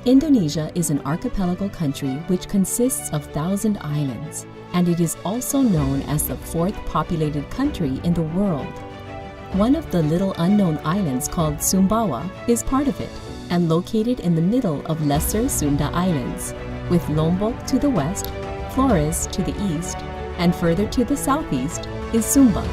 Indonesia is an archipelago country which consists of 1,000 islands, and it is also known as the fourth populated country in the world. One of the little unknown islands called Sumbawa is part of it and located in the middle of Lesser Sunda Islands, with Lombok to the west, Flores to the east, and further to the southeast is Sumba.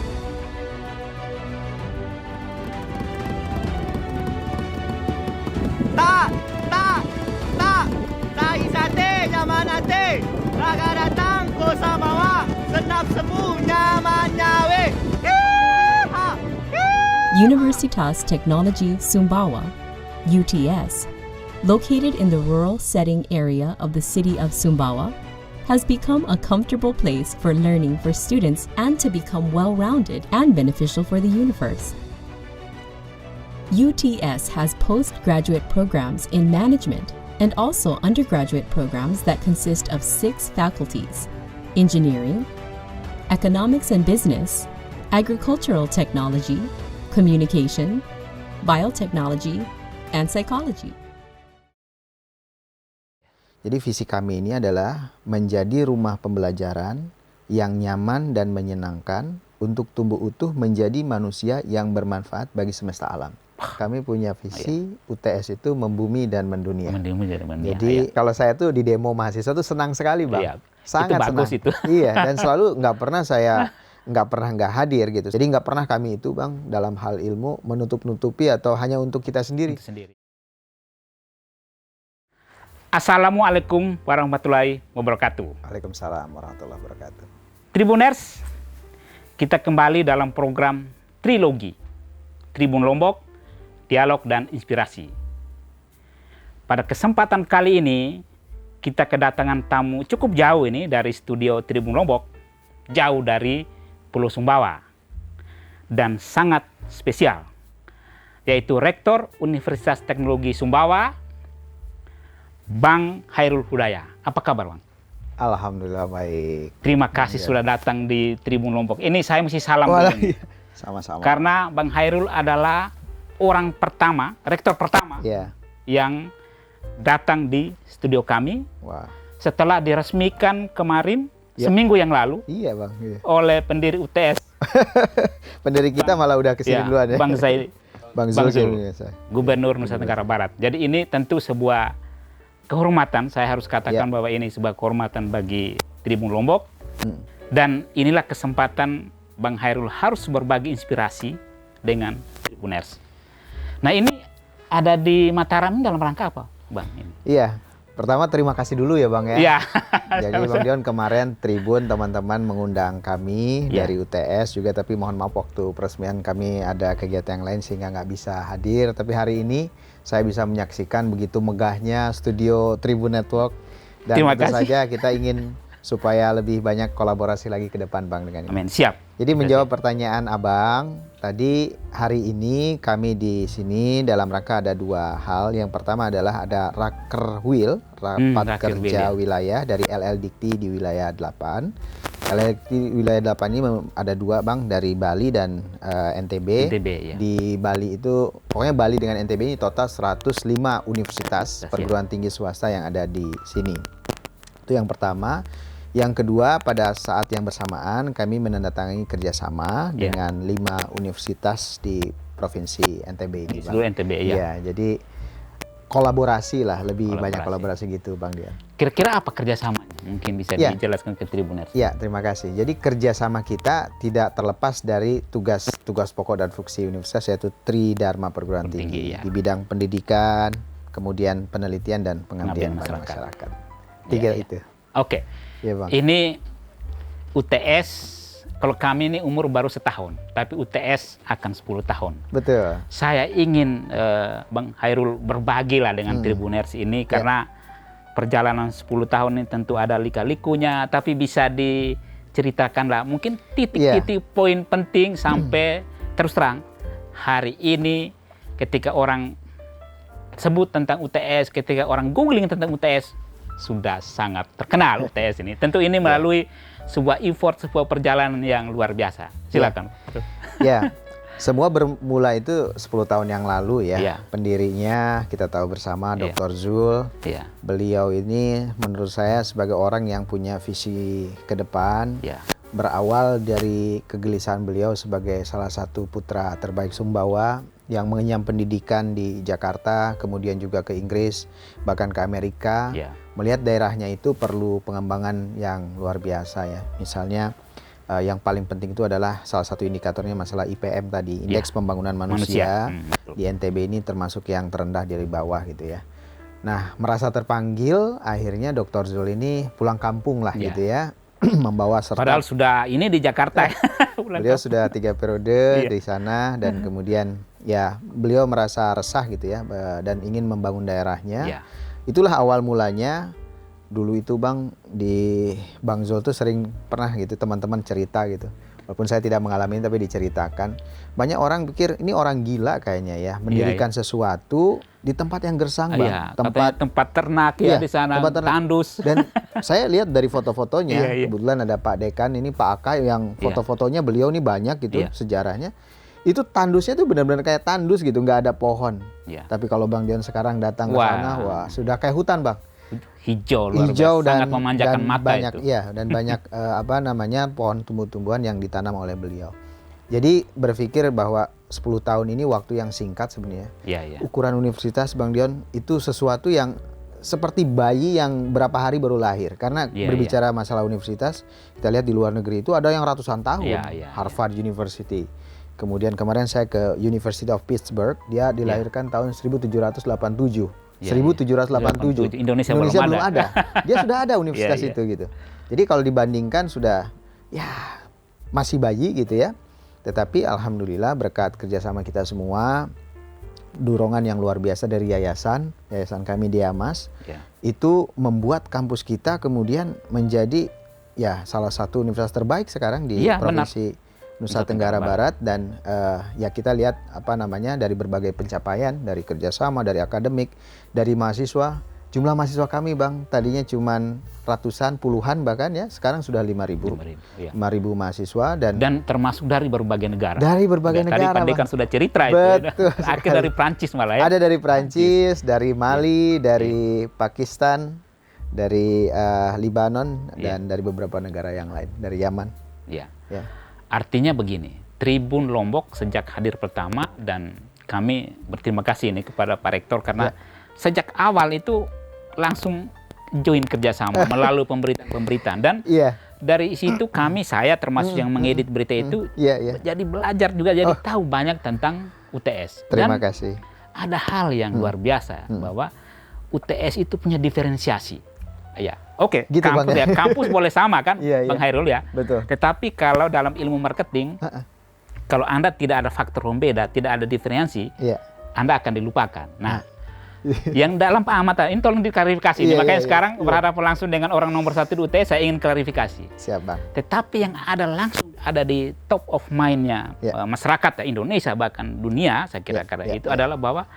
Universitas Teknologi Sumbawa, UTS, located in the rural setting area of the city of Sumbawa, has become a comfortable place for learning for students and to become well-rounded and beneficial for the universe. UTS has postgraduate programs in management and also undergraduate programs that consist of 6 faculties: engineering, economics and business, agricultural technology, communication, biotechnology, and psychology. Jadi visi kami ini adalah menjadi rumah pembelajaran yang nyaman dan menyenangkan untuk tumbuh utuh menjadi manusia yang bermanfaat bagi semesta alam. Kami punya visi UTS itu membumi dan mendunia. Jadi kalau saya tuh di demo mahasiswa tuh senang sekali, Bang. Sangat itu bagus senang. Itu. Iya, dan selalu nggak pernah nggak hadir gitu. Jadi nggak pernah kami itu, Bang, dalam hal ilmu menutup-nutupi atau hanya untuk kita sendiri. Assalamualaikum warahmatullahi wabarakatuh. Waalaikumsalam warahmatullahi wabarakatuh. Tribuners, kita kembali dalam program Trilogi, Tribun Lombok, Dialog dan Inspirasi. Pada kesempatan kali ini, kita kedatangan tamu cukup jauh ini dari studio Tribun Lombok, jauh dari Pulau Sumbawa, dan sangat spesial, yaitu Rektor Universitas Teknologi Sumbawa, Bang Hairul Hudaya. Apa kabar, Bang? Alhamdulillah baik. Terima kasih sudah datang di Tribun Lombok. Ini saya mesti salam dulu. Sama-sama. Karena Bang Hairul adalah orang pertama, rektor pertama yang datang di studio kami. Wah. Setelah diresmikan kemarin, seminggu yang lalu, Bang. oleh pendiri UTS. Pendiri kita malah udah kesini duluan ya. Bang Zul, Gubernur Nusa Tenggara Barat. Jadi ini tentu sebuah kehormatan, saya harus katakan bahwa ini sebuah kehormatan bagi Tribun Lombok. Dan inilah kesempatan Bang Hairul harus berbagi inspirasi dengan Tribuners. Nah, ini ada di Mataram dalam rangka apa, Bang? Iya, pertama terima kasih dulu ya, Bang ya. Iya. Jadi Bang Dion kemarin Tribun teman-teman mengundang kami dari UTS juga, tapi mohon maaf waktu peresmian kami ada kegiatan yang lain sehingga nggak bisa hadir. Tapi hari ini saya bisa menyaksikan begitu megahnya studio Tribun Network, dan tentu saja kita ingin supaya lebih banyak kolaborasi lagi ke depan, Bang, dengan ini. Amin, siap. Jadi menjawab pertanyaan Abang, tadi hari ini kami di sini dalam rangka ada 2 hal. Yang pertama adalah ada Rakerwil, Rapat Kerja Wilayah dari LL Dikti di wilayah 8. LL Dikti wilayah 8 ini ada 2, Bang, dari Bali dan NTB. Di Bali itu, pokoknya Bali dengan NTB ini total 105 universitas perguruan tinggi swasta yang ada di sini. Itu yang pertama. Yang kedua, pada saat yang bersamaan kami menandatangani kerjasama dengan 5 universitas di provinsi NTB ini, Bang. Seluruh NTB, ya. Jadi kolaborasi lah, lebih banyak kolaborasi gitu, Bang Dian. Kira-kira apa kerjasamanya? Mungkin bisa dijelaskan ke Tribuners. Ya, terima kasih. Jadi kerjasama kita tidak terlepas dari tugas pokok dan fungsi universitas, yaitu Tridharma Perguruan Tinggi di bidang pendidikan, kemudian penelitian dan pengabdian pada masyarakat. 3 itu. Oke. Ya, Bang. Ini UTS, kalau kami ini umur baru setahun, tapi UTS akan 10 tahun. Betul. Saya ingin Bang Hairul berbagi lah dengan Tribuners ini, karena perjalanan 10 tahun ini tentu ada lika-likunya, tapi bisa diceritakan lah mungkin titik-titik poin penting sampai terus terang hari ini ketika orang sebut tentang UTS, ketika orang googling tentang UTS, sudah sangat terkenal UTS ini. Tentu ini melalui sebuah effort, sebuah perjalanan yang luar biasa. Silakan. Semua bermula itu 10 tahun yang lalu ya. Iya. Pendirinya kita tahu bersama Iya. Dr. Zul. Iya. Beliau ini menurut saya sebagai orang yang punya visi ke depan. Iya. Berawal dari kegelisahan beliau sebagai salah satu putra terbaik Sumbawa yang mengenyam pendidikan di Jakarta, kemudian juga ke Inggris, bahkan ke Amerika. Iya. Melihat daerahnya itu perlu pengembangan yang luar biasa ya. Misalnya yang paling penting itu adalah salah satu indikatornya masalah IPM tadi, Indeks Pembangunan Manusia. Betul. Di NTB ini termasuk yang terendah dari bawah gitu ya. Nah, merasa terpanggil, akhirnya Dr. Zul ini pulang kampung lah gitu ya. Membawa serta. Padahal sudah ini di Jakarta. Beliau sudah 3 periode di sana dan kemudian ya beliau merasa resah gitu ya dan ingin membangun daerahnya. Iya. Itulah awal mulanya. Dulu itu Bang, di Bang Zul tuh sering pernah gitu teman-teman cerita gitu. Walaupun saya tidak mengalami tapi diceritakan. Banyak orang pikir ini orang gila kayaknya ya, mendirikan sesuatu di tempat yang gersang Bang. Iya, tempat ternak ya di sana, tandus. Dan saya lihat dari foto-fotonya, kebetulan ada Pak Dekan ini, Pak Aka yang foto-fotonya beliau ini banyak gitu sejarahnya. Itu tandusnya tuh benar-benar kayak tandus gitu, nggak ada pohon. Tapi kalau Bang Dion sekarang datang ke sana, wah sudah kayak hutan Bang. Hijau luar biasa, sangat memanjakan mata banyak, itu. Iya, dan banyak pohon tumbuh-tumbuhan yang ditanam oleh beliau. Jadi berpikir bahwa 10 tahun ini waktu yang singkat sebenarnya. Ukuran universitas Bang Dion itu sesuatu yang seperti bayi yang berapa hari baru lahir. Karena berbicara masalah universitas, kita lihat di luar negeri itu ada yang ratusan tahun. Harvard University. Kemudian kemarin saya ke University of Pittsburgh, dia dilahirkan tahun 1787. 1787. Indonesia belum ada. Dia sudah ada universitas itu gitu. Jadi kalau dibandingkan sudah ya masih bayi gitu ya. Tetapi alhamdulillah berkat kerjasama kita semua, dorongan yang luar biasa dari yayasan kami di Amas, itu membuat kampus kita kemudian menjadi ya salah satu universitas terbaik sekarang di provinsi Nusa Tenggara Barat. Dan ya kita lihat dari berbagai pencapaian, dari kerjasama, dari akademik, dari mahasiswa. Jumlah mahasiswa kami Bang tadinya cuman ratusan, puluhan bahkan ya, sekarang sudah 5.000 mahasiswa dan termasuk dari berbagai negara. Dari berbagai negara. Tadi kan sudah cerita itu. Akhir dari Prancis malah ya. Ada dari Prancis, dari Mali, dari Pakistan, dari Libanon dan dari beberapa negara yang lain, dari Yaman. Iya. Artinya begini, Tribun Lombok sejak hadir pertama, dan kami berterima kasih ini kepada Pak Rektor karena sejak awal itu langsung join kerjasama melalui pemberitaan dan dari situ saya termasuk yang mengedit berita itu jadi belajar juga, jadi tahu banyak tentang UTS. Terima kasih. Ada hal yang luar biasa bahwa UTS itu punya diferensiasi. Oke, gitu kampus kampus boleh sama kan, Bang Hairul ya. Betul. Tetapi kalau dalam ilmu marketing, kalau Anda tidak ada faktor pembeda, tidak ada diferensiasi, Anda akan dilupakan. Nah, yang dalam pengamatan ini tolong diklarifikasi. Makanya sekarang berhadapan langsung dengan orang nomor 1 di UTS, saya ingin klarifikasi. Siap Bang. Tetapi yang ada langsung ada di top of mind-nya masyarakat Indonesia bahkan dunia, saya kira itu adalah bahwa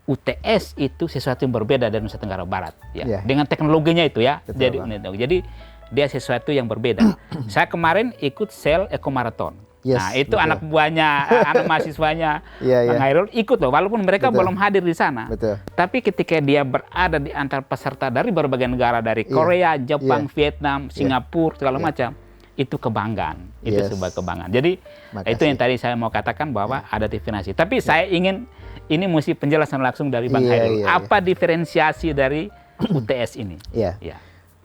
UTS itu sesuatu yang berbeda dari Nusa Tenggara Barat, dengan teknologinya itu ya. Jadi dia sesuatu yang berbeda. Saya kemarin ikut Sel Eco Marathon. Nah itu anak buahnya, anak mahasiswanya Bang Hairul ikut loh, walaupun mereka belum hadir di sana. Tapi ketika dia berada di antara peserta dari berbagai negara, dari Korea, Jepang, Vietnam, Singapura, segala macam, itu kebanggaan. Itu sebuah kebanggaan. Jadi itu yang tadi saya mau katakan bahwa ada diferensiasi. Tapi saya ingin ini mesti penjelasan langsung dari Bang Hairul. Apa diferensiasi dari UTS ini?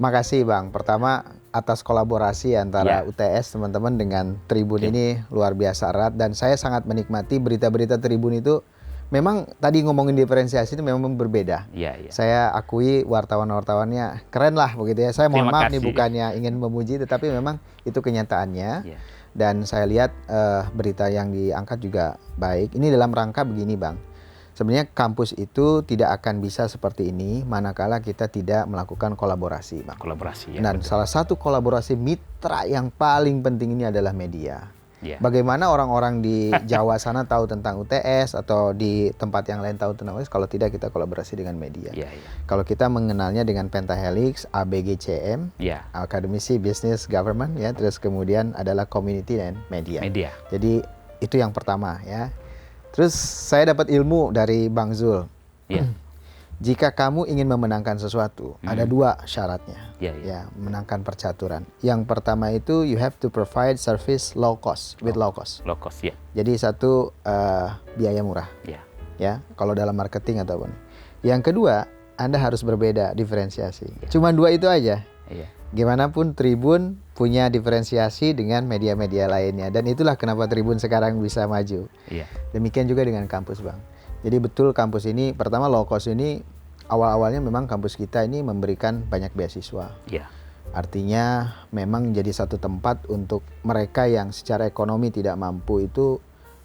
Makasih Bang. Pertama atas kolaborasi antara UTS teman-teman dengan Tribun ini luar biasa erat, dan saya sangat menikmati berita-berita Tribun itu. Memang tadi ngomongin diferensiasi itu memang berbeda. Saya akui wartawan-wartawannya keren lah begitu ya. Saya mohon maaf nih bukannya ingin memuji, tetapi memang itu kenyataannya. Dan saya lihat berita yang diangkat juga baik. Ini dalam rangka begini Bang. Sebenarnya kampus itu tidak akan bisa seperti ini manakala kita tidak melakukan kolaborasi, Bang. Kolaborasi, Dan salah satu kolaborasi mitra yang paling penting ini adalah media. Bagaimana orang-orang di Jawa sana tahu tentang UTS atau di tempat yang lain tahu tentang UTS kalau tidak kita kolaborasi dengan media. Kalau kita mengenalnya dengan Pentahelix, ABGCM, Akademisi Business Government, terus kemudian adalah Community dan Media. Jadi Itu yang pertama ya. Terus saya dapat ilmu dari Bang Zul. Ya. Jika kamu ingin memenangkan sesuatu, ada 2 syaratnya. Ya. Menangkan percaturan. Yang pertama itu you have to provide service low cost with low cost. Low cost, ya. Jadi satu biaya murah. Ya, kalau dalam marketing ataupun. Yang kedua, Anda harus berbeda, diferensiasi. Cuma 2 itu aja. Gimana pun Tribun punya diferensiasi dengan media-media lainnya, dan itulah kenapa Tribun sekarang bisa maju. Demikian juga dengan kampus, Bang. Jadi betul kampus ini, pertama low cost ini awal-awalnya memang kampus kita ini memberikan banyak beasiswa. Artinya memang jadi satu tempat untuk mereka yang secara ekonomi tidak mampu itu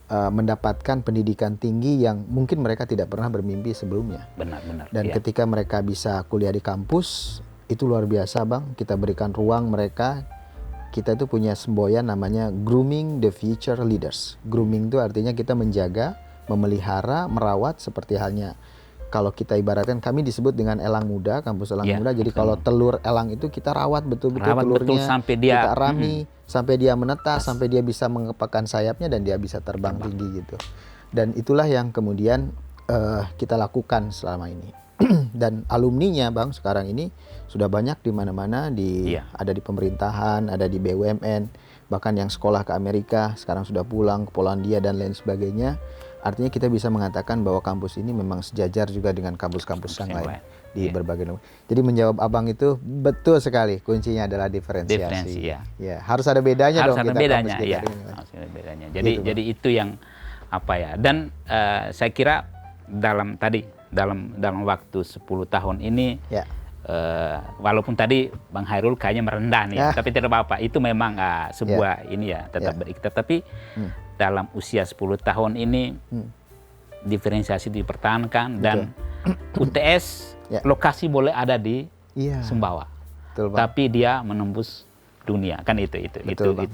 mendapatkan pendidikan tinggi yang mungkin mereka tidak pernah bermimpi sebelumnya. Benar. Dan ketika mereka bisa kuliah di kampus, itu luar biasa, Bang. Kita berikan ruang mereka. Kita itu punya semboyan namanya grooming the future leaders. Grooming itu artinya kita menjaga, memelihara, merawat, seperti halnya kalau kita ibaratkan, kami disebut dengan elang muda, kampus elang muda. Jadi kalau telur elang itu kita rawat betul-betul telurnya, sampai dia, kita rami, sampai dia menetas, sampai dia bisa mengepakkan sayapnya dan dia bisa terbang tinggi gitu. Dan itulah yang kemudian kita lakukan selama ini. Dan alumninya, Bang, sekarang ini sudah banyak di mana-mana, ada di pemerintahan, ada di BUMN, bahkan yang sekolah ke Amerika sekarang sudah pulang ke Polandia dan lain sebagainya. Artinya kita bisa mengatakan bahwa kampus ini memang sejajar juga dengan kampus-kampus yang lain di berbagai negara. Jadi menjawab Abang itu betul sekali, kuncinya adalah diferensiasi. Harus ada bedanya dong. Harus ada bedanya. Jadi itu yang apa ya. Dan saya kira dalam waktu 10 tahun ini, walaupun tadi Bang Hairul kayaknya merendah nih, tapi tidak apa-apa. Itu memang sebuah ini ya, tetap berikat. Tapi dalam usia 10 tahun ini diferensiasi dipertahankan dan UTS lokasi boleh ada di Sumbawa, tapi dia menembus dunia, kan itu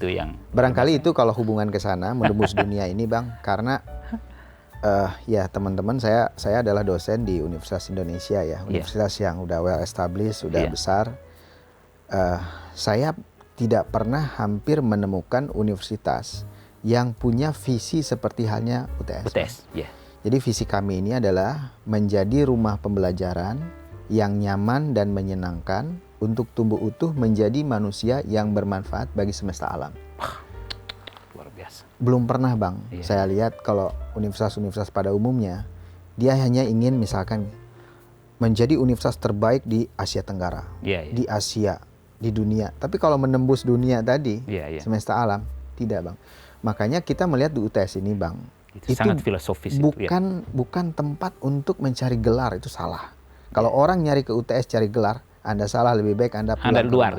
yang barangkali itu kalau hubungan ke sana menembus dunia ini, Bang, karena ya teman-teman, saya adalah dosen di Universitas Indonesia ya, universitas yang udah well established, sudah besar. Saya tidak pernah hampir menemukan universitas yang punya visi seperti halnya UTS. Jadi visi kami ini adalah menjadi rumah pembelajaran yang nyaman dan menyenangkan untuk tumbuh utuh menjadi manusia yang bermanfaat bagi semesta alam. Luar biasa. Belum pernah, Bang, saya lihat kalau universitas-universitas pada umumnya, dia hanya ingin misalkan menjadi universitas terbaik di Asia Tenggara, di Asia, di dunia. Tapi kalau menembus dunia tadi, semesta alam, tidak, Bang. Makanya kita melihat di UTS ini, Bang, itu sangat filosofis. Bukan tempat untuk mencari gelar, itu salah. Kalau orang nyari ke UTS cari gelar, Anda salah, lebih baik Anda pulang ke luar.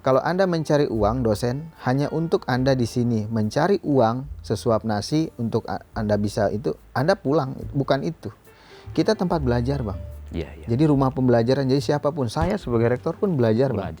Kalau Anda mencari uang, dosen, hanya untuk Anda di sini mencari uang sesuap nasi untuk Anda bisa itu, Anda pulang, bukan itu. Kita tempat belajar, Bang. Jadi rumah pembelajaran, jadi siapapun, saya sebagai rektor pun belajar, Bang.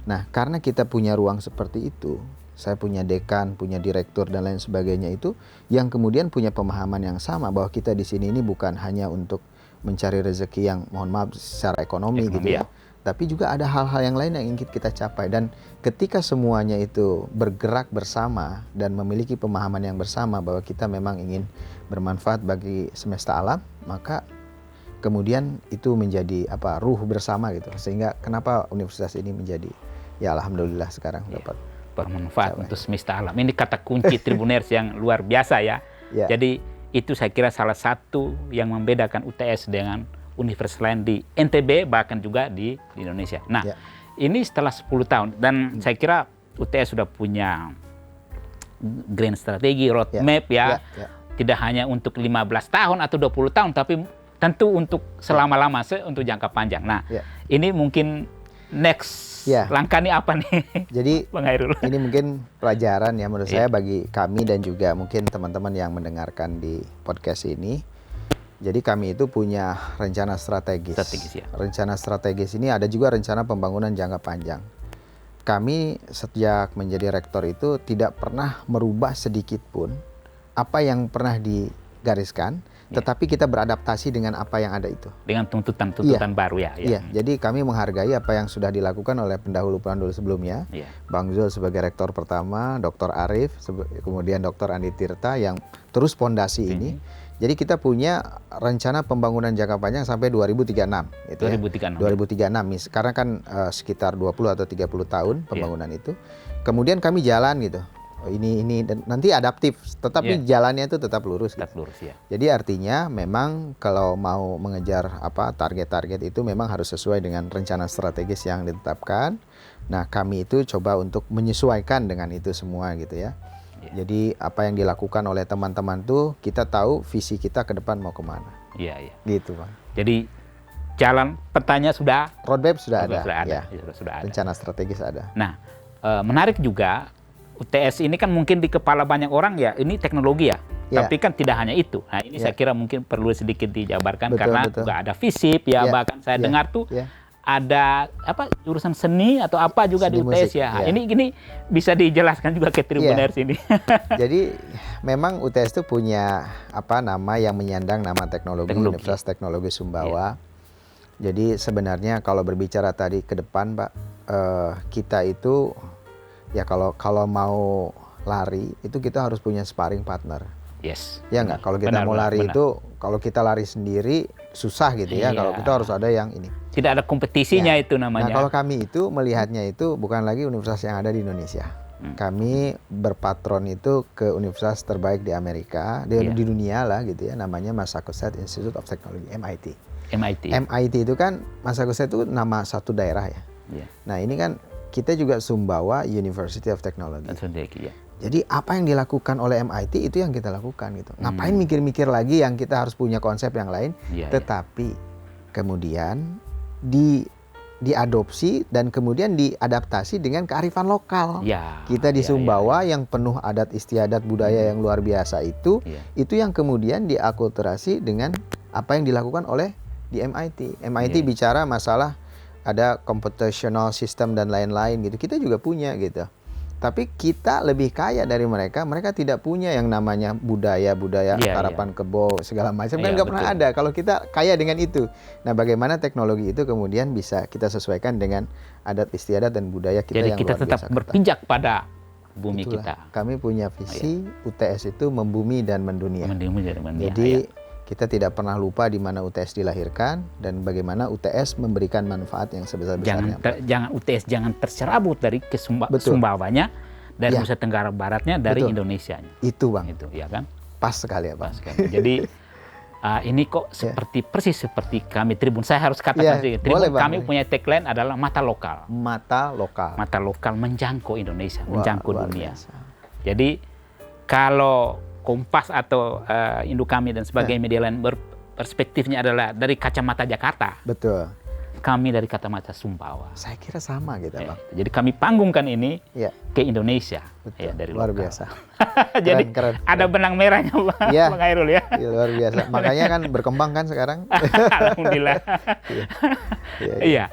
Nah, karena kita punya ruang seperti itu, saya punya dekan, punya direktur dan lain sebagainya itu, yang kemudian punya pemahaman yang sama bahwa kita di sini ini bukan hanya untuk mencari rezeki yang mohon maaf secara ekonomi gitu ya, tapi juga ada hal-hal yang lain yang ingin kita capai. Dan ketika semuanya itu bergerak bersama dan memiliki pemahaman yang bersama bahwa kita memang ingin bermanfaat bagi semesta alam, maka kemudian itu menjadi ruh bersama gitu. Sehingga kenapa universitas ini menjadi, ya alhamdulillah sekarang dapat bermanfaat untuk semesta alam. Ini kata kunci Tribuners yang luar biasa ya. Jadi itu saya kira salah satu yang membedakan UTS dengan universitas lain di NTB, bahkan juga di Indonesia. Nah, ini setelah 10 tahun dan saya kira UTS sudah punya grand strategi, roadmap tidak hanya untuk 15 tahun atau 20 tahun, tapi tentu untuk selama-lama, untuk jangka panjang. Nah, ini mungkin next langkah ini apa nih? Jadi Bang Hairul, ini mungkin pelajaran ya menurut saya bagi kami dan juga mungkin teman-teman yang mendengarkan di podcast ini. Jadi kami itu punya rencana strategis. Rencana strategis ini ada juga rencana pembangunan jangka panjang. Kami sejak menjadi rektor itu tidak pernah merubah sedikit pun apa yang pernah gariskan, tetapi kita beradaptasi dengan apa yang ada itu. Dengan tuntutan baru ya. Iya, jadi kami menghargai apa yang sudah dilakukan oleh pendahulu-pendahulu sebelumnya. Bang Zul sebagai rektor pertama, Dr. Arif, kemudian Dr. Andi Tirta yang terus pondasi ini. Jadi kita punya rencana pembangunan jangka panjang sampai 2036. Gitu 2036. Ya. 2036. Sekarang kan sekitar 20 atau 30 tahun pembangunan itu. Kemudian kami jalan gitu. Ini dan nanti adaptif, tetapi jalannya itu tetap lurus. Tetap lurus ya. Jadi artinya memang kalau mau mengejar target-target itu memang harus sesuai dengan rencana strategis yang ditetapkan. Nah, kami itu coba untuk menyesuaikan dengan itu semua gitu ya. Jadi apa yang dilakukan oleh teman-teman tuh kita tahu visi kita ke depan mau kemana. Iya. Gitu, Bang. Jadi jalan petanya sudah, roadmap sudah ada. Sudah ada. Rencana strategis ada. Nah, menarik juga. UTS ini kan mungkin di kepala banyak orang ya, ini teknologi ya. Tapi kan tidak hanya itu. Nah, ini saya kira mungkin perlu sedikit dijabarkan karena juga ada FISIP ya, bahkan saya dengar tuh ada jurusan seni atau apa juga seni di UTS musik, ya. Ini bisa dijelaskan juga ke Tribuners ini. Jadi memang UTS itu punya nama yang menyandang nama teknologi. Universitas Teknologi Sumbawa. Jadi sebenarnya kalau berbicara tadi ke depan, Pak, kita itu ya kalau mau lari itu kita harus punya sparring partner. Ya nggak, kalau kita mau lari itu kalau kita lari sendiri susah gitu ya. Kalau kita harus ada yang ini. Tidak ada kompetisinya itu namanya. Nah, kalau kami itu melihatnya itu bukan lagi universitas yang ada di Indonesia. Kami berpatron itu ke universitas terbaik di Amerika, di dunia lah gitu ya, namanya Massachusetts Institute of Technology, MIT. MIT itu kan Massachusetts itu nama satu daerah ya. Nah, ini kan kita juga Sumbawa University of Technology. Jadi apa yang dilakukan oleh MIT itu yang kita lakukan gitu. Ngapain mikir-mikir lagi yang kita harus punya konsep yang lain, tetapi kemudian diadopsi dan kemudian diadaptasi dengan kearifan lokal. Kita di Sumbawa yang penuh adat istiadat budaya yang luar biasa itu yang kemudian diakulturasi dengan apa yang dilakukan oleh di MIT. MIT bicara masalah ada computational system dan lain-lain gitu. Kita juga punya gitu. Tapi kita lebih kaya dari mereka. Mereka tidak punya yang namanya budaya harapan kebo segala macam kan nggak pernah ada. Kalau kita kaya dengan itu. Nah, bagaimana teknologi itu kemudian bisa kita sesuaikan dengan adat istiadat dan budaya kita. Jadi yang kita luar tetap biasa berpijak pada bumi Itulah. kita. Kami punya visi UTS itu membumi dan mendunia. Jadi kita tidak pernah lupa di mana UTS dilahirkan dan bagaimana UTS memberikan manfaat yang sebesar-besarnya. UTS jangan tercerabut dari Sumbawanya, dari Nusa Tenggara Baratnya, dari Indonesianya. Itu, Bang. Itu, ya kan? Pas sekali ya, Bang. Jadi ini kok persis seperti kami Tribun. Saya harus katakan Tribun, kami punya tagline adalah mata lokal. Mata lokal menjangkau Indonesia, menjangkau dunia. Jadi kalau Kompas atau Induk Kami dan sebagai media lain perspektifnya adalah dari kacamata Jakarta. Betul. Kami dari kacamata Sumbawa. Saya kira sama gitu, Bang. Jadi kami panggungkan ini ke Indonesia. Betul. Dari luar lokal. Biasa. Jadi keren. ada benang merahnya, Bang Hairul ya. Luar biasa. Makanya kan berkembang kan sekarang. Alhamdulillah. Iya.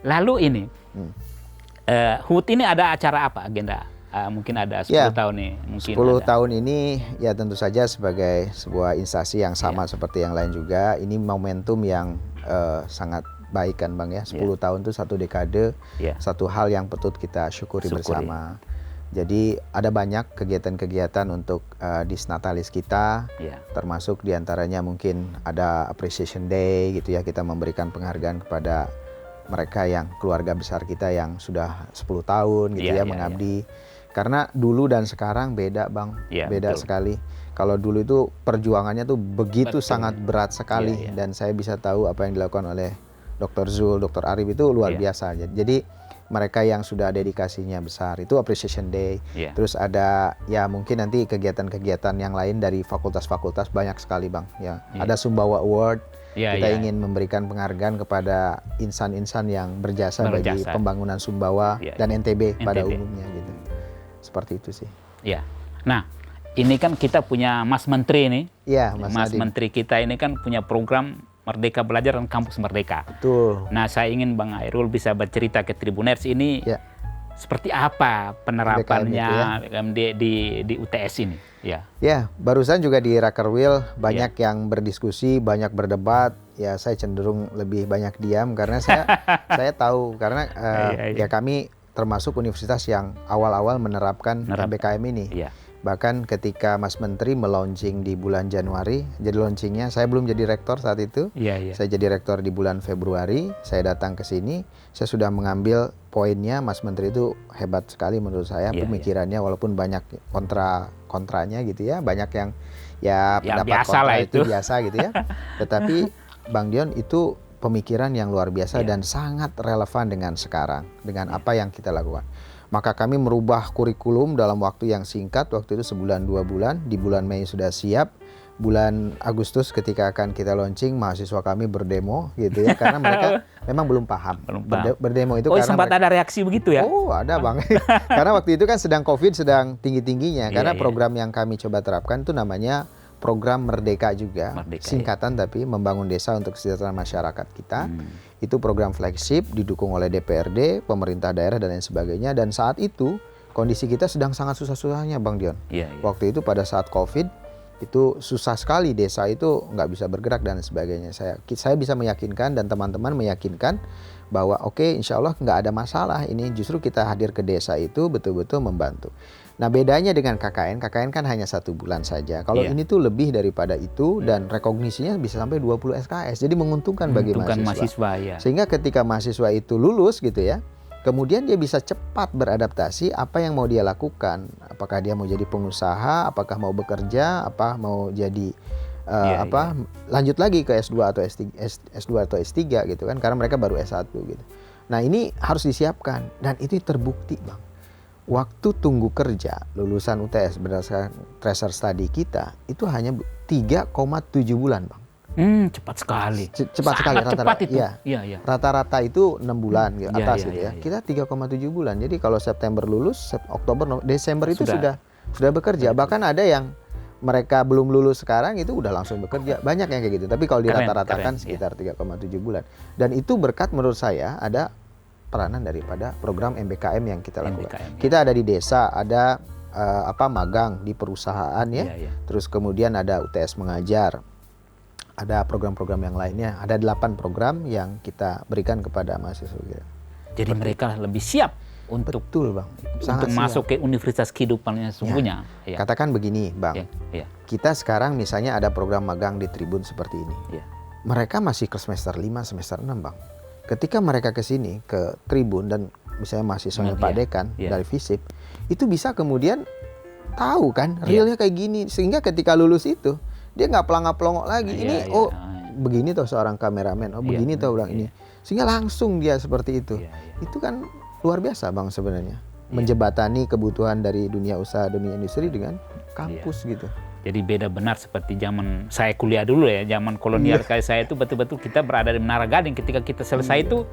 Lalu ini, HUT ini ada acara apa agenda? Mungkin ada 10 tahun nih. Mungkin 10 tahun ini ya tentu saja sebagai sebuah instansi yang sama seperti yang lain juga. Ini momentum yang sangat baik kan, Bang ya. 10 tahun itu satu dekade, satu hal yang patut kita syukuri bersama. Jadi ada banyak kegiatan-kegiatan untuk Disnatalis kita, termasuk diantaranya mungkin ada Appreciation Day gitu ya. Kita memberikan penghargaan kepada mereka yang keluarga besar kita yang sudah 10 tahun gitu mengabdi. Karena dulu dan sekarang beda, Bang, beda sekali. Kalau dulu itu perjuangannya tuh begitu sangat berat sekali dan saya bisa tahu apa yang dilakukan oleh Dr. Zul, Dr. Arif itu luar biasa. Jadi mereka yang sudah dedikasinya besar itu Appreciation Day. Terus ada ya mungkin nanti kegiatan-kegiatan yang lain dari fakultas-fakultas banyak sekali, Bang. Ada Sumbawa Award. Kita ingin memberikan penghargaan kepada insan-insan yang berjasa bagi pembangunan Sumbawa dan NTB pada umumnya gitu. Seperti itu sih. Ya. Nah, ini kan kita punya Mas Menteri nih. Iya, Mas Menteri kita ini kan punya program Merdeka Belajar dan Kampus Merdeka. Betul. Nah, saya ingin Bang Hairul bisa bercerita ke Tribuners ini seperti apa penerapannya BKM di UTS ini? Ya. Ya, barusan juga di Raker Wheel banyak yang berdiskusi, banyak berdebat. Ya, saya cenderung lebih banyak diam karena saya tahu karena ya kami termasuk universitas yang awal-awal menerapkan BKM ini. Ya. Bahkan ketika Mas Menteri melaunching di bulan Januari, jadi launchingnya saya belum jadi rektor saat itu. Saya jadi rektor di bulan Februari. Saya datang ke sini, saya sudah mengambil poinnya. Mas Menteri itu hebat sekali menurut saya, pemikirannya walaupun banyak kontranya gitu ya, banyak yang pendapat kontra itu biasa gitu ya. Tetapi Bang Dion itu pemikiran yang luar biasa dan sangat relevan dengan sekarang, dengan apa yang kita lakukan. Maka kami merubah kurikulum dalam waktu yang singkat, waktu itu sebulan 2 bulan, di bulan Mei sudah siap, bulan Agustus ketika akan kita launching, mahasiswa kami berdemo gitu ya, karena mereka memang belum paham. Berdemo itu karena sempat ada reaksi begitu ya? Oh ada Bang, karena waktu itu kan sedang COVID, sedang tinggi-tingginya, karena program yang kami coba terapkan itu namanya program Merdeka juga, singkatan tapi membangun desa untuk kesejahteraan masyarakat kita. Itu program flagship didukung oleh DPRD, pemerintah daerah dan lain sebagainya. Dan saat itu kondisi kita sedang sangat susah-susahnya Bang Dion. Waktu itu pada saat COVID itu susah sekali, desa itu nggak bisa bergerak dan sebagainya. Saya bisa meyakinkan dan teman-teman meyakinkan bahwa oke, insya Allah nggak ada masalah ini. Justru kita hadir ke desa itu betul-betul membantu. Nah bedanya dengan KKN kan hanya 1 bulan saja. Kalau ini tuh lebih daripada itu dan rekognisinya bisa sampai 20 SKS. Jadi menguntungkan bagi mahasiswa. Sehingga ketika mahasiswa itu lulus gitu ya, kemudian dia bisa cepat beradaptasi apa yang mau dia lakukan. Apakah dia mau jadi pengusaha, apakah mau bekerja, apa mau jadi lanjut lagi ke S2 atau S3 gitu kan, karena mereka baru S1 gitu. Nah ini harus disiapkan dan itu terbukti Bang. Waktu tunggu kerja lulusan UTS berdasarkan tracer study kita itu hanya 3,7 bulan Bang. Cepat sekali. Cepat sekali rata-rata. Iya. Rata-rata itu 6 bulan gitu, atas gitu ya. Kita 3,7 bulan. Jadi kalau September lulus, Oktober, Desember itu sudah bekerja. Bahkan ada yang mereka belum lulus sekarang itu udah langsung bekerja. Banyak yang kayak gitu. Tapi kalau dirata-ratakan sekitar 3,7 bulan. Dan itu berkat menurut saya ada peranan daripada program MBKM yang kita lakukan. Kita ada di desa, ada magang di perusahaan ya. Terus kemudian ada UTS mengajar. Ada program-program yang lainnya. Ada 8 program yang kita berikan kepada mahasiswa kita. Jadi mereka lebih siap untuk Bang. Untuk masuk ke universitas kehidupannya sesungguhnya. Katakan begini Bang. Kita sekarang misalnya ada program magang di Tribun seperti ini. Mereka masih ke semester 5, semester 6 Bang. Ketika mereka ke sini, ke Tribun dan misalnya mahasiswanya Pak Dekan dari FISIP, itu bisa kemudian tahu kan realnya kayak gini. Sehingga ketika lulus itu, dia nggak pelangap-pelongok lagi. Begini tuh seorang kameramen, begini tuh orang ini. Sehingga langsung dia seperti itu. Itu kan luar biasa Bang sebenarnya. Menjebatani kebutuhan dari dunia usaha, dunia industri dengan kampus gitu. Jadi beda benar seperti zaman saya kuliah dulu ya, zaman kolonial kayak saya itu betul-betul kita berada di Menara Gading. Ketika kita selesai itu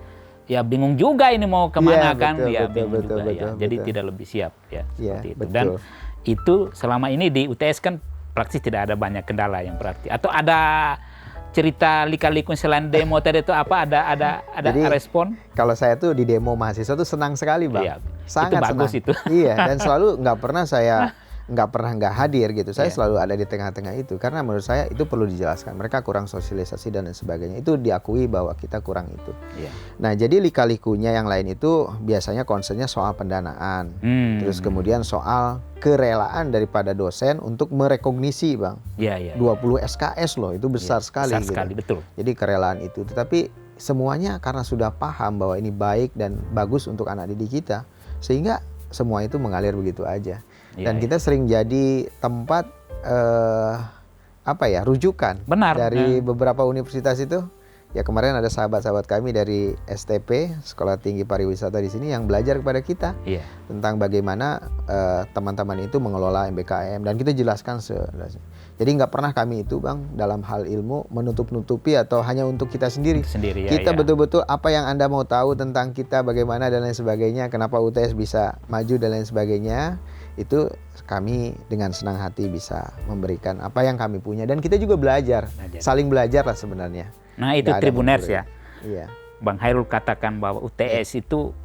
ya bingung juga ini mau kemana kan, bingung juga. Jadi tidak lebih siap ya seperti itu. Dan itu selama ini di UTS kan praktis tidak ada banyak kendala yang berarti. Atau ada cerita lika-liku selain demo tadi itu apa? Ada jadi, respon? Kalau saya tuh di demo mahasiswa tuh senang sekali Bang. Sangat itu bagus senang. Itu. Dan selalu nggak pernah hadir gitu. Saya selalu ada di tengah-tengah itu karena menurut saya itu perlu dijelaskan. Mereka kurang sosialisasi dan lain sebagainya. Itu diakui bahwa kita kurang itu. Nah jadi lika-likunya yang lain itu biasanya concernnya soal pendanaan. Terus kemudian soal kerelaan daripada dosen untuk merekognisi Bang. 20 SKS loh, itu besar sekali. Besar sekali, betul. Jadi kerelaan itu. Tetapi semuanya karena sudah paham bahwa ini baik dan bagus untuk anak didik kita, sehingga semua itu mengalir begitu aja. Dan kita sering jadi tempat rujukan dari beberapa universitas itu. Ya kemarin ada sahabat-sahabat kami dari STP, Sekolah Tinggi Pariwisata di sini yang belajar kepada kita tentang bagaimana teman-teman itu mengelola MBKM dan kita jelaskan jadi nggak pernah kami itu Bang dalam hal ilmu menutup-nutupi atau hanya untuk kita sendiri. Kita betul-betul apa yang Anda mau tahu tentang kita bagaimana dan lain sebagainya, kenapa UTS bisa maju dan lain sebagainya, itu kami dengan senang hati bisa memberikan apa yang kami punya dan kita juga belajar. Saling belajar lah sebenarnya. Nah itu Tribuners ya. Iya. Bang Hairul katakan bahwa UTS itu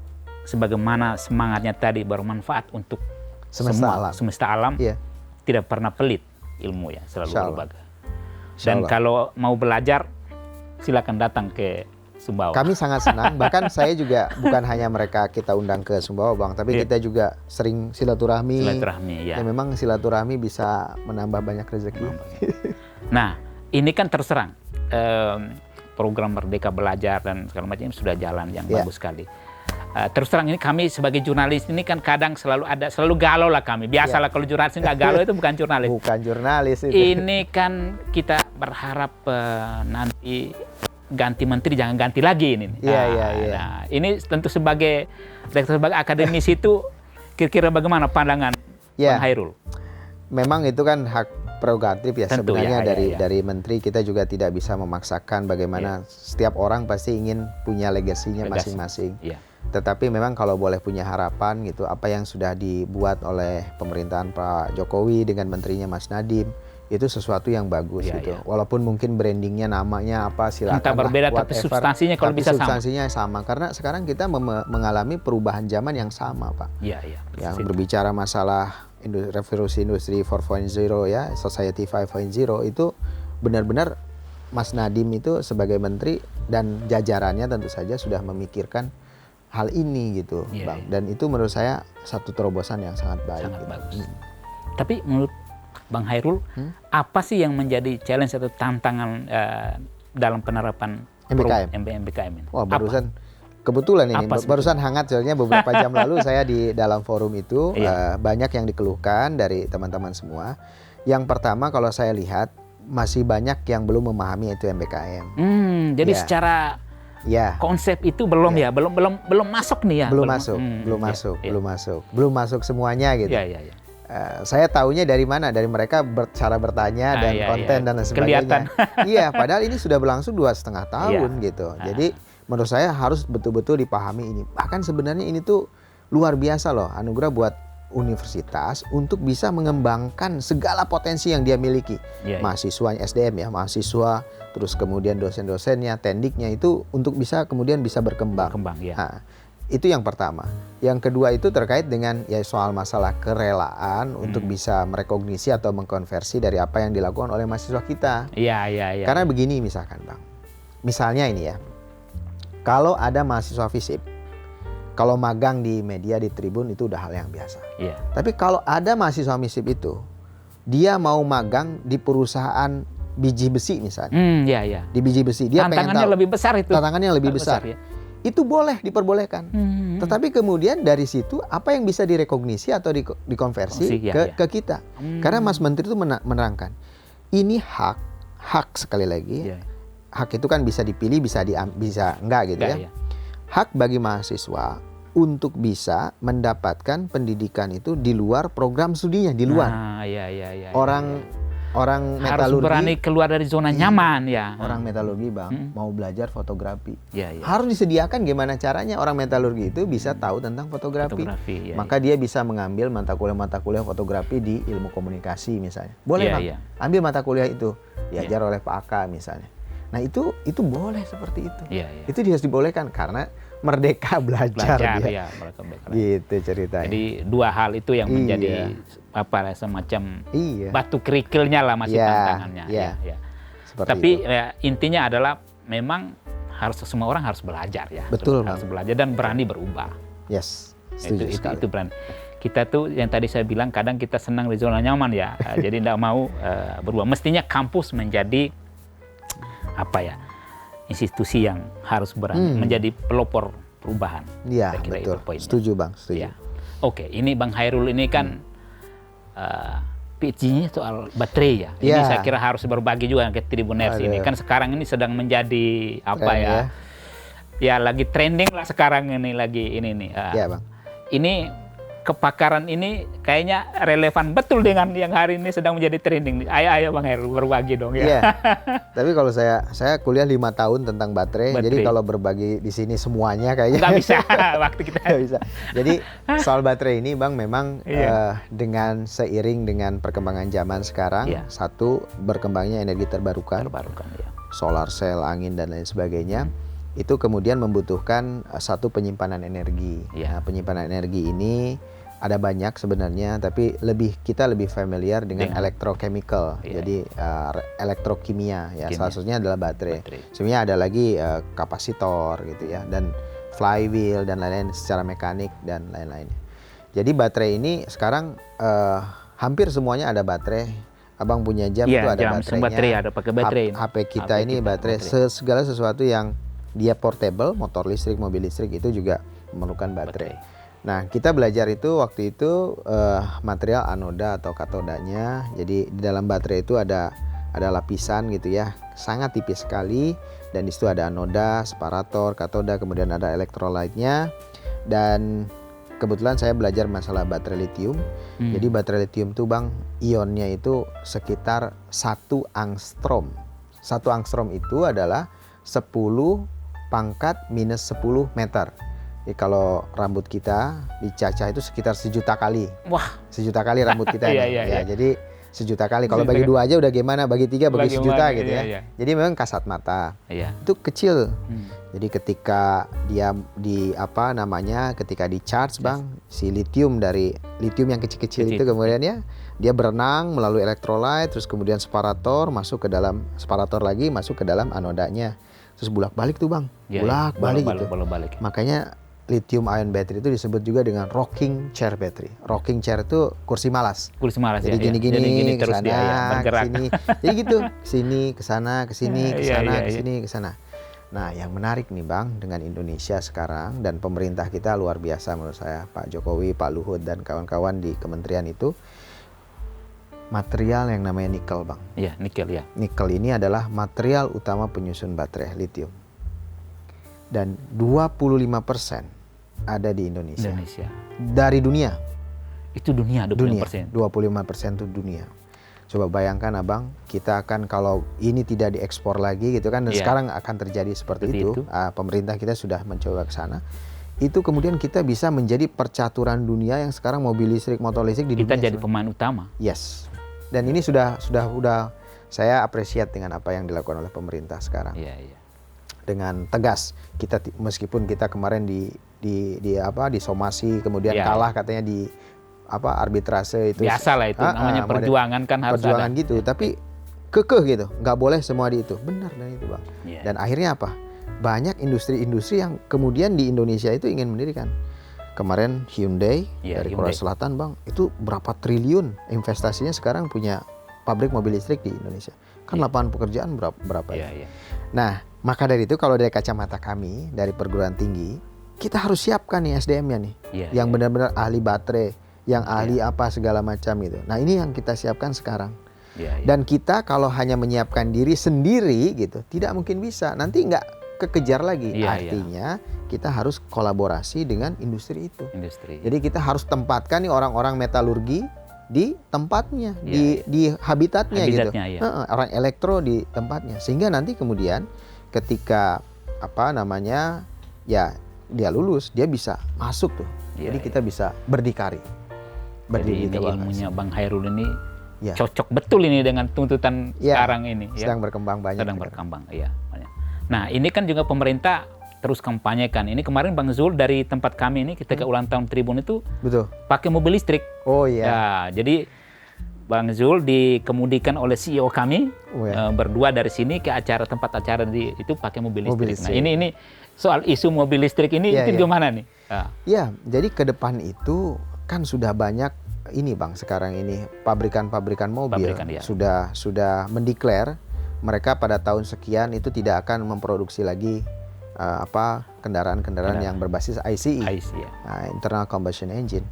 sebagaimana semangatnya tadi bermanfaat untuk semesta alam, Iya. tidak pernah pelit ilmu ya, selalu Insya Allah. berbagai. Insya Dan Allah. kalau mau belajar, silakan datang ke Sumbawa. Kami sangat senang, bahkan saya juga bukan hanya mereka kita undang ke Sumbawa Bang, tapi kita juga sering silaturahmi. Ya. Ya memang silaturahmi bisa menambah banyak rezeki. Nah, ini kan terserang program Merdeka Belajar dan segala macam sudah jalan yang bagus sekali. Terus terang ini kami sebagai jurnalis ini kan kadang selalu galau lah kami. Biasalah kalau jurnalis nggak galau itu bukan jurnalis. Bukan jurnalis itu. Ini kan kita berharap nanti ganti menteri jangan ganti lagi ini. Iya. Nah, ini tentu sebagai akademisi itu kira-kira bagaimana pandangan Bang Hairul? Memang itu kan hak prerogatif ya Tentu, sebenarnya ya. dari menteri. Kita juga tidak bisa memaksakan bagaimana setiap orang pasti ingin punya legasinya masing-masing. Ya. Tetapi memang kalau boleh punya harapan gitu, apa yang sudah dibuat oleh pemerintahan Pak Jokowi dengan menterinya Mas Nadiem itu sesuatu yang bagus gitu. Walaupun mungkin brandingnya namanya apa silakan. Entah berbeda tapi substansinya kalau bisa substansinya sama. Karena sekarang kita mengalami perubahan zaman yang sama Pak. Iya. Yang berbicara masalah revolusi industri 4.0 ya, society 5.0 itu benar-benar Mas Nadiem itu sebagai menteri dan jajarannya tentu saja sudah memikirkan hal ini gitu, Bang. Dan itu menurut saya satu terobosan yang sangat baik. Sangat bagus. Tapi menurut Bang Hairul, apa sih yang menjadi challenge atau tantangan dalam penerapan MBKM ini? Wah, barusan kebetulan ini barusan hangat soalnya beberapa jam lalu saya di dalam forum itu banyak yang dikeluhkan dari teman-teman semua. Yang pertama kalau saya lihat masih banyak yang belum memahami itu MBKM. Jadi secara konsep itu belum belum masuk nih ya. Belum masuk semuanya gitu. Saya taunya dari mana? Dari mereka cara bertanya dan konten dan sebagainya. Iya, padahal ini sudah berlangsung 2,5 tahun gitu. Jadi menurut saya harus betul-betul dipahami ini. Bahkan sebenarnya ini tuh luar biasa loh, anugerah buat universitas untuk bisa mengembangkan segala potensi yang dia miliki. Mahasiswanya SDM ya, mahasiswa, terus kemudian dosen-dosennya, tendiknya itu untuk bisa kemudian bisa berkembang. Nah, itu yang pertama. Yang kedua itu terkait dengan soal masalah kerelaan untuk bisa merekognisi atau mengkonversi dari apa yang dilakukan oleh mahasiswa kita. Karena begini misalkan Bang. Misalnya ini ya. Kalau ada mahasiswa FISIP, kalau magang di media di Tribun itu udah hal yang biasa. Tapi kalau ada mahasiswa FISIP itu, dia mau magang di perusahaan biji besi misalnya. Di biji besi, dia pengen tahu. Lebih besar itu. Tantangannya lebih besar. Itu boleh diperbolehkan. Tetapi kemudian dari situ apa yang bisa direkognisi atau dikonversi ke kita. Karena Mas Menteri itu menerangkan, ini hak sekali lagi. Hak itu kan bisa dipilih, bisa enggak gitu ya. Hak bagi mahasiswa untuk bisa mendapatkan pendidikan itu di luar program studinya, di luar. Orang metalurgi harus berani keluar dari zona nyaman ya. Orang metalurgi Bang mau belajar fotografi. Harus disediakan gimana caranya orang metalurgi itu bisa tahu tentang fotografi. Maka dia bisa mengambil mata kuliah fotografi di ilmu komunikasi misalnya. Boleh Bang. Ambil mata kuliah itu diajar oleh Pak Aka misalnya. Nah itu boleh seperti itu. Itu harus dibolehkan karena merdeka belajar dia. Gitu ceritanya. Jadi dua hal itu yang menjadi semacam batu kerikilnya lah masih tantangannya. Tapi intinya adalah memang semua orang harus belajar ya. Betul. Harus belajar dan berani berubah. Itu berani. Kita tuh yang tadi saya bilang kadang kita senang di zona nyaman ya. Jadi tidak mau berubah. Mestinya kampus menjadi institusi yang harus berani menjadi pelopor perubahan. Iya, betul. Setuju Bang, setuju. Oke, ini Bang Hairul ini kan PhD-nya soal baterai ya. Ini saya kira harus berbagi juga ke Tribuners ini. Kan sekarang ini sedang menjadi ya lagi trending lah sekarang ini lagi ini nih. Iya Bang. Ini kepakaran ini kayaknya relevan betul dengan yang hari ini sedang menjadi trending. Ayo Bang Hairul berbagi dong ya. Tapi kalau saya kuliah 5 tahun tentang baterai. Jadi kalau berbagi di sini semuanya kayaknya nggak bisa waktu kita. Nggak bisa. Jadi soal baterai ini Bang memang dengan seiring dengan perkembangan zaman sekarang, satu berkembangnya energi terbarukan. Solar cell, angin dan lain sebagainya. itu kemudian membutuhkan satu penyimpanan energi. Ya. Nah, penyimpanan energi ini ada banyak sebenarnya, tapi kita lebih familiar dengan electrochemical, jadi elektrokimia ya. Salah satunya adalah baterai. Sebenarnya ada lagi kapasitor gitu ya, dan flywheel dan lain-lain secara mekanik dan lain-lain. Jadi baterai ini sekarang hampir semuanya ada baterai. Abang punya jam itu ada baterainya. Baterai ada pakai baterai. HP kita ini baterai. Segala sesuatu yang dia portable, motor listrik, mobil listrik itu juga memerlukan baterai. Nah, kita belajar itu waktu itu material anoda atau katodanya. Jadi di dalam baterai itu ada lapisan gitu ya, sangat tipis sekali, dan di situ ada anoda, separator, katoda, kemudian ada elektrolytnya. Dan kebetulan saya belajar masalah baterai lithium. Jadi baterai lithium tuh Bang, ionnya itu sekitar 1 angstrom. 1 angstrom itu adalah 10 pangkat minus 10 meter. Jadi kalau rambut kita dicacah itu sekitar 1 juta kali. Wah, 1 juta kali rambut kita ini. Iya. Jadi 1 juta kali. Kalau bagi 2 aja udah gimana? Bagi 3, bagi 1 juta gitu ya. Jadi memang kasat mata. Itu kecil. Jadi ketika dia ketika di charge Bang, si lithium yang kecil-kecil itu kemudian ya dia berenang melalui elektrolyt, terus kemudian separator masuk ke dalam anodanya. Terus bolak-balik tuh Bang. Bolak-balik gitu. Makanya lithium ion battery itu disebut juga dengan rocking chair battery. Rocking chair itu kursi malas. Jadi gini-gini ke sana, ke sini. Jadi gitu, sini ke sana, ke sini, ke sana, ke sini, ke sana. Nah, yang menarik nih Bang dengan Indonesia sekarang dan pemerintah kita luar biasa menurut saya, Pak Jokowi, Pak Luhut dan kawan-kawan di kementerian itu, material yang namanya nikel Bang. Iya, nikel ya. Nikel ini adalah material utama penyusun baterai lithium. Dan 25% ada di Indonesia. Dari dunia. Itu dunia 25%. 25% itu dunia. Coba bayangkan Abang, kita akan kalau ini tidak diekspor lagi gitu kan, dan sekarang akan terjadi seperti itu. Pemerintah kita sudah mencoba ke sana. Itu kemudian kita bisa menjadi percaturan dunia yang sekarang mobil listrik, motor listrik di dunia. Kita jadi pemain utama. Yes. Dan ini sudah saya apresiat dengan apa yang dilakukan oleh pemerintah sekarang. Dengan tegas, kita meskipun kita kemarin disomasi, kemudian kalah katanya di arbitrase itu. Biasalah itu, namanya perjuangan kan harus perjuangan ada. gitu, tapi kekeh gitu, nggak boleh semua di itu. Benar dan itu Bang. Dan akhirnya apa? Banyak industri-industri yang kemudian di Indonesia itu ingin mendirikan. Kemarin Hyundai dari Korea Selatan Bang, itu berapa triliun investasinya sekarang punya pabrik mobil listrik di Indonesia. Kan lapangan pekerjaan berapa ya? Nah, maka dari itu kalau dari kacamata kami, dari perguruan tinggi, kita harus siapkan nih SDM-nya nih. Yang benar-benar ahli baterai, yang ahli apa segala macam gitu. Nah, ini yang kita siapkan sekarang. Dan kita kalau hanya menyiapkan diri sendiri gitu, tidak mungkin bisa. Nanti nggak kekejar lagi. Artinya kita harus kolaborasi dengan industri itu. Jadi kita harus tempatkan nih orang-orang metalurgi di tempatnya, di habitatnya gitu. Orang elektro di tempatnya. Sehingga nanti kemudian ketika dia lulus, dia bisa masuk tuh. Jadi kita bisa berdikari. Jadi ini ilmunya Bang Hairul ini cocok betul ini dengan tuntutan sekarang ini. Sedang berkembang banyak. Nah, ini kan juga pemerintah terus kampanyekan. Ini kemarin Bang Zul dari tempat kami ini ketika ulang tahun Tribun itu pakai mobil listrik. Jadi Bang Zul dikemudikan oleh CEO kami berdua dari sini ke tempat acara itu pakai mobil listrik. Nah, ini soal isu mobil listrik ini itu gimana nih? Jadi ke depan itu kan sudah banyak ini Bang, sekarang ini pabrikan-pabrikan mobil sudah mendeklar mereka pada tahun sekian itu tidak akan memproduksi lagi kendaraan-kendaraan yang berbasis ICE, internal combustion engine,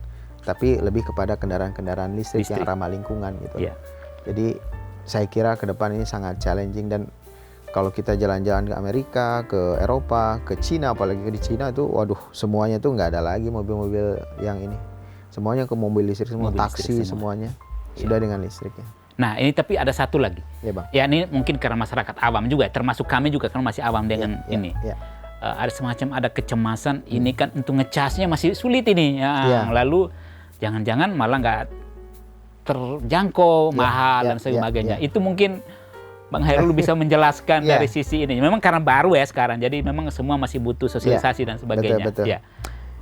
tapi lebih kepada kendaraan-kendaraan listrik yang ramah lingkungan gitu. Jadi saya kira ke depan ini sangat challenging, dan kalau kita jalan-jalan ke Amerika, ke Eropa, ke Cina, apalagi di Cina itu, waduh, semuanya tuh nggak ada lagi mobil-mobil yang ini, semuanya ke mobil listrik semua, taksi semuanya sudah dengan listriknya. Nah, ini tapi ada satu lagi. Bang. Ya, ini mungkin karena masyarakat awam juga, termasuk kami juga kan masih awam dengan ini. Ada semacam ada kecemasan, ini kan untuk ngecasnya masih sulit ini. Lalu jangan-jangan malah nggak terjangkau, mahal dan sebagainya. Itu mungkin Bang Hairul bisa menjelaskan Yeah. dari sisi ini. Memang karena baru ya sekarang, jadi memang semua masih butuh sosialisasi dan sebagainya. Betul. Ya.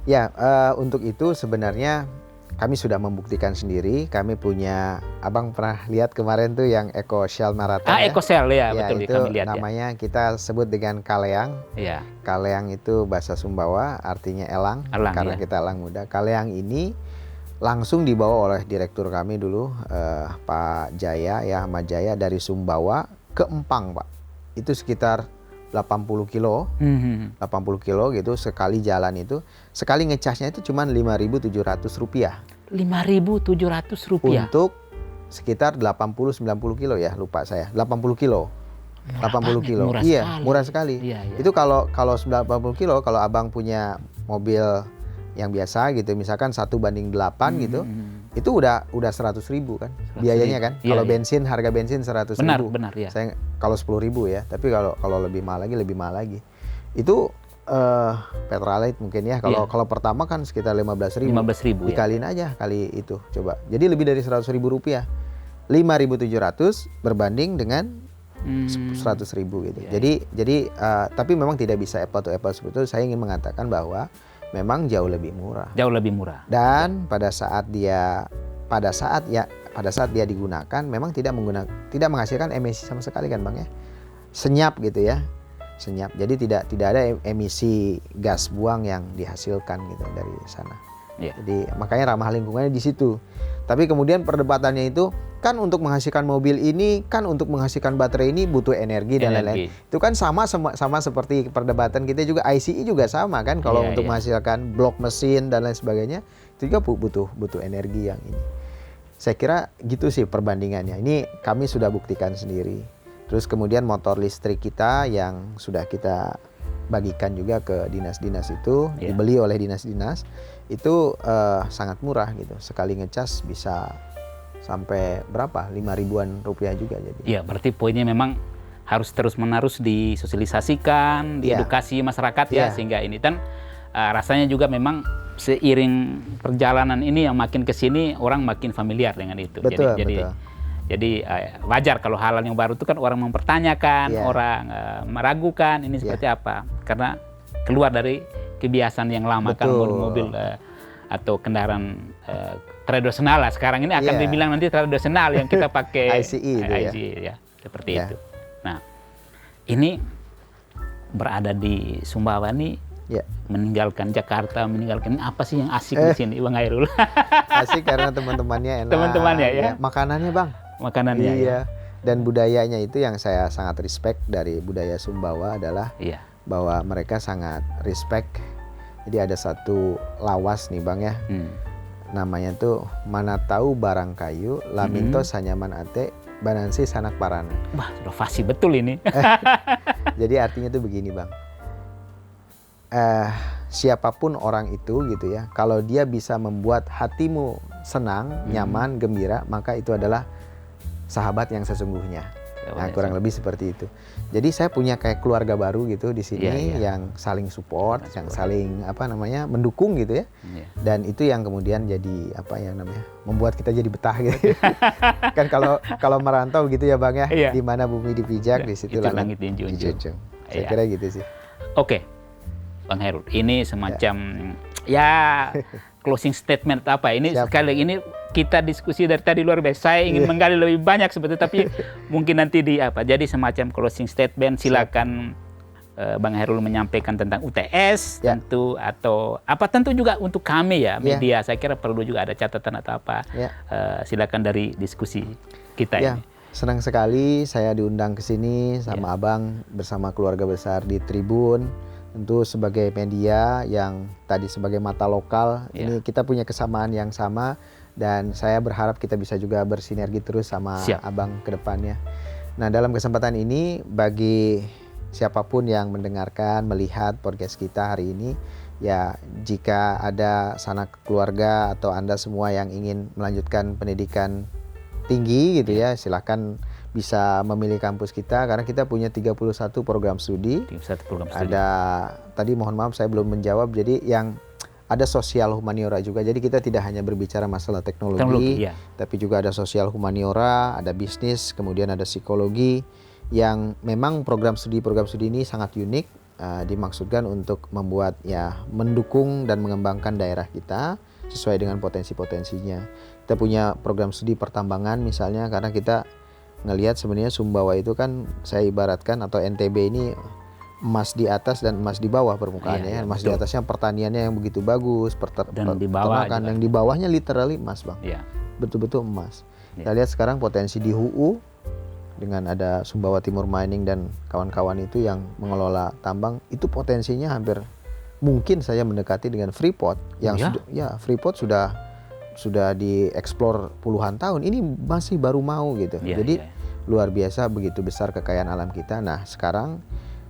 Ya, untuk itu sebenarnya kami sudah membuktikan sendiri. Kami punya, Abang pernah lihat kemarin tuh yang Eco Shell Marathon ya? EcoCell ya, Ya, betul itu kami lihat namanya kita sebut dengan Kaleang. ya. Kaleang itu bahasa Sumbawa, artinya elang, Elang, karena ya. kita elang muda. Kaleang ini langsung dibawa oleh direktur kami dulu, Pak Jaya, ya Ahmad Jaya, dari Sumbawa ke Empang, Pak. Itu sekitar 80 kilo, 80 kilo gitu sekali jalan itu. Sekali ngecasnya itu cuma Rp5.700 Rp5.700 untuk sekitar 80-90 kilo ya, lupa saya. 80 kilo. 80 kilo. Murah Iya, sekali. murah sekali. Iya. Itu kalau 80 kilo, kalau Abang punya mobil yang biasa gitu, misalkan 1:8 gitu, itu udah 100.000 kan 100.000. biayanya kan. Iya, Kalau iya. bensin, harga bensin 100.000. Benar ya. Saya kalau 10.000 ya, tapi kalau lebih mahal lagi. Itu Petralite mungkin ya. Kalau Iya. kalau pertama kan sekitar 15.000. 15.000 ya. Dikaliin aja kali itu, coba. Jadi lebih dari Rp100.000. 5.700 berbanding dengan 100.000 gitu. Iya, Jadi tapi memang tidak bisa apple to apple seperti itu. Saya ingin mengatakan bahwa memang jauh lebih murah. Jauh lebih murah. Dan pada saat dia digunakan memang tidak menghasilkan emisi sama sekali kan Bang ya. Senyap gitu ya. Senyap. Jadi tidak ada emisi gas buang yang dihasilkan gitu dari sana. Ya. Jadi makanya ramah lingkungannya di situ. Tapi kemudian perdebatannya itu kan untuk menghasilkan mobil ini, kan untuk menghasilkan baterai ini butuh energi dan lain-lain. Itu kan sama seperti perdebatan kita juga, ICE juga sama kan, kalau untuk menghasilkan blok mesin dan lain sebagainya itu juga butuh energi yang ini. Saya kira gitu sih perbandingannya. Ini kami sudah buktikan sendiri. Terus kemudian motor listrik kita yang sudah kita bagikan juga ke dinas-dinas itu, dibeli oleh dinas-dinas, itu sangat murah gitu. Sekali ngecas bisa sampai berapa? Rp5.000-an juga jadi. Iya, berarti poinnya memang harus terus-menerus disosialisasikan, diedukasi masyarakat ya, sehingga ini dan rasanya juga memang seiring perjalanan ini yang makin ke sini orang makin familiar dengan itu. Betul. Jadi wajar kalau hal yang baru itu kan orang mempertanyakan, orang meragukan ini seperti apa, karena keluar dari kebiasaan yang lama kan mobil atau kendaraan tradisional lah. Sekarang ini akan dibilang nanti tradisional yang kita pakai ICE ya, seperti itu. Nah, ini berada di Sumbawa nih, meninggalkan Jakarta, meninggalkan apa sih yang asik di sini, Bang Hairul? Asik karena teman-temannya enak. Teman-temannya ya. Makanannya Bang. Makanannya. Iya. Dan budayanya itu yang saya sangat respect dari budaya Sumbawa adalah bahwa mereka sangat respect. Jadi ada satu lawas nih Bang ya. Namanya tuh mana tahu barang kayu, laminto sanyaman ate, banansi sanak parana. Wah, sudah fasih betul ini. Jadi artinya tuh begini Bang. Siapapun orang itu gitu ya, kalau dia bisa membuat hatimu senang, nyaman, gembira, maka itu adalah sahabat yang sesungguhnya. Nah, kurang lebih seperti itu. Jadi saya punya kayak keluarga baru gitu di sini yang saling support, yang saling mendukung gitu ya. Dan itu yang kemudian jadi membuat kita jadi betah gitu. Kan kalau merantau gitu ya Bang ya, di mana bumi dipijak di situ langit dijunjung. Saya kira gitu sih. Oke. Bang Hairul, ini semacam closing statement apa ini? Sekali lagi ini kita diskusi dari tadi luar biasa. Saya ingin menggali lebih banyak sebetulnya, tapi mungkin nanti jadi semacam closing statement. Silakan Bang Hairul menyampaikan tentang UTS tentu atau tentu juga untuk kami ya media. Saya kira perlu juga ada catatan atau apa. Silakan dari diskusi kita ini. Senang sekali saya diundang ke sini sama Abang bersama keluarga besar di Tribun. Tentu sebagai media yang tadi sebagai mata lokal, ini kita punya kesamaan yang sama dan saya berharap kita bisa juga bersinergi terus sama Abang ke depannya. Nah, dalam kesempatan ini bagi siapapun yang mendengarkan, melihat podcast kita hari ini, ya jika ada sanak keluarga atau Anda semua yang ingin melanjutkan pendidikan tinggi gitu ya, silakan bisa memilih kampus kita karena kita punya 31 program studi. 31 program studi. Ada tadi mohon maaf saya belum menjawab, jadi yang ada sosial humaniora juga. Jadi kita tidak hanya berbicara masalah teknologi, tapi juga ada sosial humaniora, ada bisnis, kemudian ada psikologi. yang memang program studi ini sangat unik, dimaksudkan untuk membuat mendukung dan mengembangkan daerah kita sesuai dengan potensi-potensinya. Kita punya program studi pertambangan misalnya, karena kita ngelihat sebenarnya Sumbawa itu kan saya ibaratkan, atau NTB ini emas di atas dan emas di bawah permukaannya. Emas betul. Di atasnya pertaniannya yang begitu bagus, dan di bawah yang di bawahnya literally emas, Bang. Betul-betul emas. Kita lihat sekarang potensi di HUU dengan ada Sumbawa Timur Mining dan kawan-kawan itu yang mengelola tambang, itu potensinya hampir mungkin saya mendekati dengan Freeport yang Freeport sudah dieksplor puluhan tahun, ini masih baru mau gitu. Jadi luar biasa begitu besar kekayaan alam kita. Nah, sekarang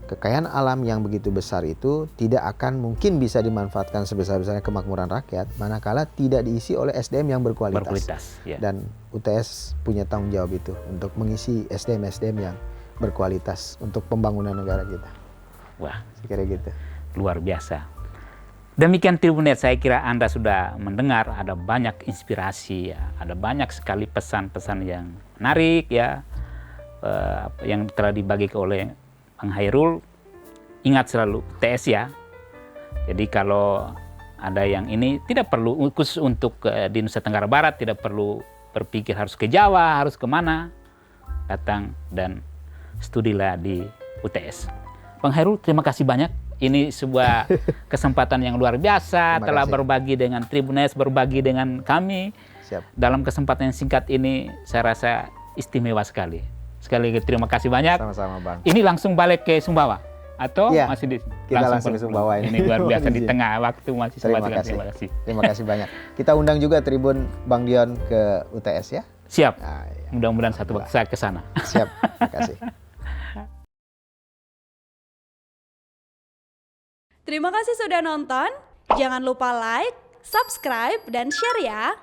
kekayaan alam yang begitu besar itu tidak akan mungkin bisa dimanfaatkan sebesar-besarnya kemakmuran rakyat manakala tidak diisi oleh SDM yang berkualitas. Dan UTS punya tanggung jawab itu untuk mengisi SDM yang berkualitas untuk pembangunan negara kita. Wah, kira gitu. Luar biasa. Demikian Tribunet, saya kira Anda sudah mendengar ada banyak inspirasi, ada banyak sekali pesan-pesan yang menarik yang telah dibagi oleh Bang Hairul. Ingat selalu UTS ya. Jadi kalau ada yang ini tidak perlu khusus untuk di Nusa Tenggara Barat, tidak perlu berpikir harus ke Jawa, harus kemana. Datang dan studilah di UTS. Bang Hairul, terima kasih banyak. Ini sebuah kesempatan yang luar biasa telah berbagi dengan Tribunes, berbagi dengan kami. Siap. Dalam kesempatan yang singkat ini saya rasa istimewa sekali. Sekali lagi terima kasih banyak. Sama-sama, Bang. Ini langsung balik ke Sumbawa atau masih di kita langsung ke Sumbawa ini luar biasa di tengah waktu masih terima kasih. Terima kasih banyak. Kita undang juga Tribun Bang Dion ke UTS ya. Siap. Mudah-mudahan satu waktu saya ke sana. Siap. Terima kasih. Terima kasih sudah nonton. Jangan lupa like, subscribe, dan share ya.